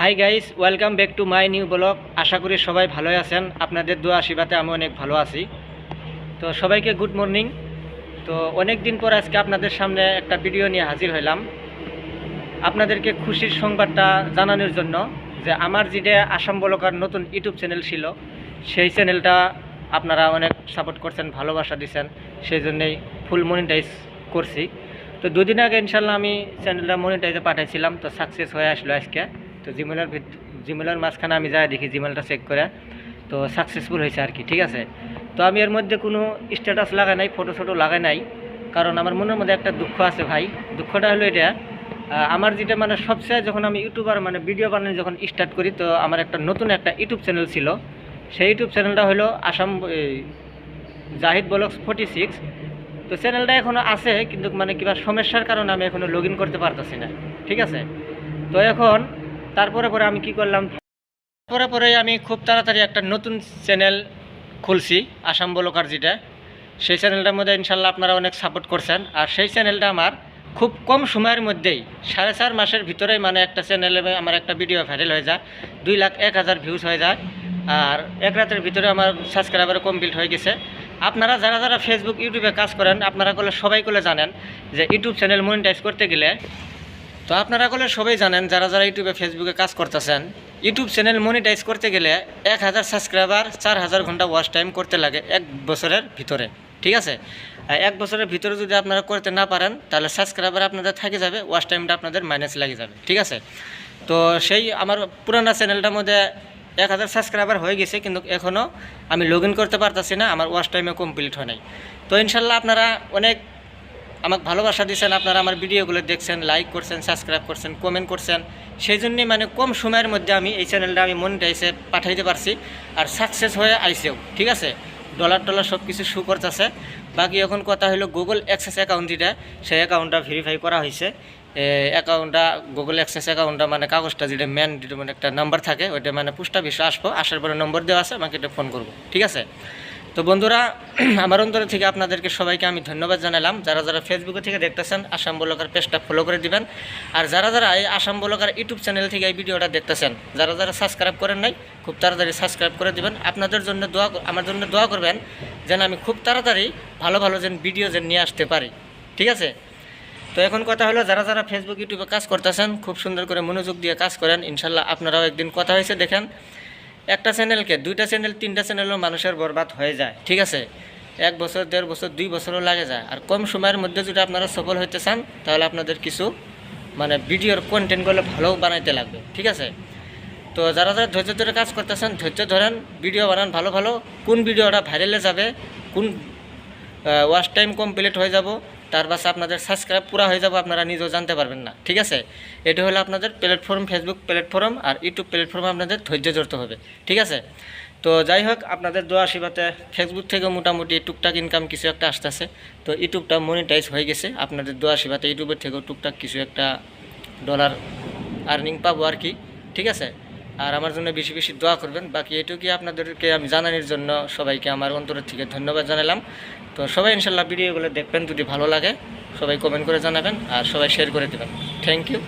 High guys, welcome back to my new blog. আশা করি সবাই ভালোই আছেন। আপনাদের দোয়া আশীর্বাদে আমি অনেক ভালো আছি। তো সবাইকে গুড মর্নিং। তো অনেক দিন পর আজকে আপনাদের সামনে একটা ভিডিও নিয়ে হাজির হলাম, আপনাদেরকে খুশির সংবাদটা জানানোর জন্য যে আমার যেটা আসাম ব্লগার নতুন ইউটিউব চ্যানেল ছিল, সেই চ্যানেলটা আপনারা অনেক সাপোর্ট করছেন, ভালোবাসা দিচ্ছেন, সেই জন্যেই ফুল মনিটাইজ করছি। তো দুদিন আগে ইনশাল্লাহ আমি চ্যানেলটা মনিটাইজে পাঠাইছিলাম, তো সাকসেস হয়ে আসলো আজকে। তো জিমেলের মাঝখানে আমি যাই দেখি জিমেলটা চেক করে, তো সাকসেসফুল হয়েছে আর কি। ঠিক আছে, তো আমি এর মধ্যে কোনো স্ট্যাটাস লাগাই নাই, ফটো ফটো লাগাই নাই, কারণ আমার মনের মধ্যে একটা দুঃখ আছে ভাই। দুঃখটা হলো এটা, আমার যেটা মানে সবচেয়ে যখন আমি ইউটিউবার মানে ভিডিও বানানো যখন স্টার্ট করি, তো আমার একটা নতুন একটা ইউটিউব চ্যানেল ছিল। সেই ইউটিউব চ্যানেলটা হলো আসাম জাহিদ ব্লগস 46। তো চ্যানেলটা এখনও আছে, কিন্তু মানে কিবা সমস্যার কারণে আমি এখনও লগ ইন করতে পারতেছি না। ঠিক আছে, তো এখন তারপরে আমি কি করলাম, পরে আমি খুব তাড়াতাড়ি একটা নতুন চ্যানেল খুলছি, আসাম ব্লগার যেটা। সেই চ্যানেলটার মধ্যে ইনশাল্লাহ আপনারা অনেক সাপোর্ট করছেন। আর সেই চ্যানেলটা আমার খুব কম সময়ের মধ্যেই 4.5 মাসের ভিতরেই মানে একটা চ্যানেলে আমার একটা ভিডিও ভাইরাল হয়ে যায়, 2,01,000 ভিউজ হয়ে যায়। আর এক রাতের ভিতরে আমার সাবস্ক্রাইবার কমপ্লিট হয়ে গেছে। আপনারা যারা ফেসবুক ইউটিউবে কাজ করেন, আপনারা সবাই জানেন যে ইউটিউব চ্যানেল মনিটাইজ করতে গেলে, তো আপনারা সবাই জানেন যারা ইউটিউবে ফেসবুকে কাজ করতেছেন, ইউটিউব চ্যানেল মনিটাইজ করতে গেলে 1,000 সাবস্ক্রাইবার 4,000 ঘন্টা ওয়াচ টাইম করতে লাগে 1 বছরের ভিতরে। ঠিক আছে, 1 বছরের ভিতরে যদি আপনারা করতে না পারেন, তাহলে সাবস্ক্রাইবার আপনাদের থেকে যাবে, ওয়াচ টাইমটা আপনাদের মাইনাস লাগে যাবে। ঠিক আছে, তো সেই আমার পুরানো চ্যানেলটার মধ্যে 1,000 সাবস্ক্রাইবার হয়ে গেছে, কিন্তু এখনও আমি লগ ইন করতে পারতেছি না, আমার ওয়াচ টাইমে কমপ্লিট হয় নাই। তো ইনশাল্লাহ আপনারা অনেক আমাকে ভালোবাসা দিচ্ছেন, আপনারা আমার ভিডিওগুলো দেখছেন, লাইক করছেন, সাবস্ক্রাইব করছেন, কমেন্ট করছেন। সেই জন্যই মানে কম সময়ের মধ্যে আমি এই চ্যানেলটা আমি মনিটাইজে পাঠাইতে পারছি, আর সাকসেস হয়ে আইসেও। ঠিক আছে, ডলার সব কিছু শু করতেছে। বাকি এখন কথা হলো গুগল অ্যাক্সেস অ্যাকাউন্ট যেটা, সেই অ্যাকাউন্টটা ভেরিফাই করা হয়েছে। অ্যাকাউন্টটা গুগল অ্যাক্সেস অ্যাকাউন্টটা মানে কাগজটা যেটা মেন, যেটা মানে একটা নাম্বার থাকে, ওইটা মানে পোস্ট অফিসে আসবো, আসার পরে নম্বর দেওয়া আছে, আমাকে এটা ফোন করবো। ঠিক আছে, তো বন্ধুরা, আমার অন্তর থেকে আপনাদেরকে সবাইকে আমি ধন্যবাদ জানালাম। যারা ফেসবুকে থেকে দেখতেছেন, আসাম ব্লগার পেজটা ফলো করে দিবেন। আর যারা এই আসাম ব্লগার ইউটিউব চ্যানেল থেকে এই ভিডিওটা দেখতেছেন, যারা সাবস্ক্রাইব করেন নাই, খুব তাড়াতাড়ি সাবস্ক্রাইব করে দিবেন। আপনাদের জন্য আমার জন্য দোয়া করবেন, যেন আমি খুব তাড়াতাড়ি ভালো যেন ভিডিও যেন নিয়ে আসতে পারি। ঠিক আছে, তো এখন কথা হলো, যারা ফেসবুক ইউটিউবে কাজ করতেছেন, খুব সুন্দর করে মনোযোগ দিয়ে কাজ করেন। ইনশাল্লাহ আপনারাও একদিন কথা হয়েছে, দেখেন একটা চ্যানেলকে 2টা চ্যানেল 3টা চ্যানেলও মানুষের বরবাদ হয়ে যায়। ঠিক আছে, 1 বছর 1.5 বছর 2 বছরও লাগে যায়। আর কম সময়ের মধ্যে যদি আপনারা সফল হইতে চান, তাহলে আপনাদের কিছু মানে ভিডিওর কন্টেন্টগুলো ভালো বানাইতে লাগবে। ঠিক আছে, তো যারা ধৈর্য ধরে কাজ করতেছেন, ধৈর্য ধরেন, ভিডিও বানান ভালো। কোন ভিডিওটা ভাইরালে যাবে, কোন ওয়াচ টাইম কমপ্লিট হয়ে যাব, তার পাশে আপনাদের সাবস্ক্রাইব পুরো হয়ে যাব, আপনারা নিজেও জানতে পারবেন না। ঠিক আছে, এটা হলো আপনাদের প্ল্যাটফর্ম, ফেসবুক প্ল্যাটফর্ম আর ইউটিউব প্ল্যাটফর্মে আপনাদের ধৈর্য ধরতে হবে। ঠিক আছে, তো যাই হোক, আপনাদের দোয়া আশীর্বাদে ফেসবুক থেকে মোটামুটি টুকটাক ইনকাম কিছু একটা আসতেছে। তো ইউটিউবটা মনিটাইজ হয়ে গেছে, আপনাদের দোয়া আশীর্বাদে ইউটিউবের থেকেও টুকটাক কিছু একটা ডলার আর্নিং পাবো আর কি। ঠিক আছে, আর আমার জন্য বেশি দোয়া করবেন। বাকি এটুকুই আপনাদেরকে আমি জানানোর জন্য সবাইকে আমার অন্তরের থেকে ধন্যবাদ জানালাম। তো সবাই ইনশাল্লাহ ভিডিওগুলো দেখবেন, যদি ভালো লাগে সবাই কমেন্ট করে জানাবেন, আর সবাই শেয়ার করে দেবেন। Thank you.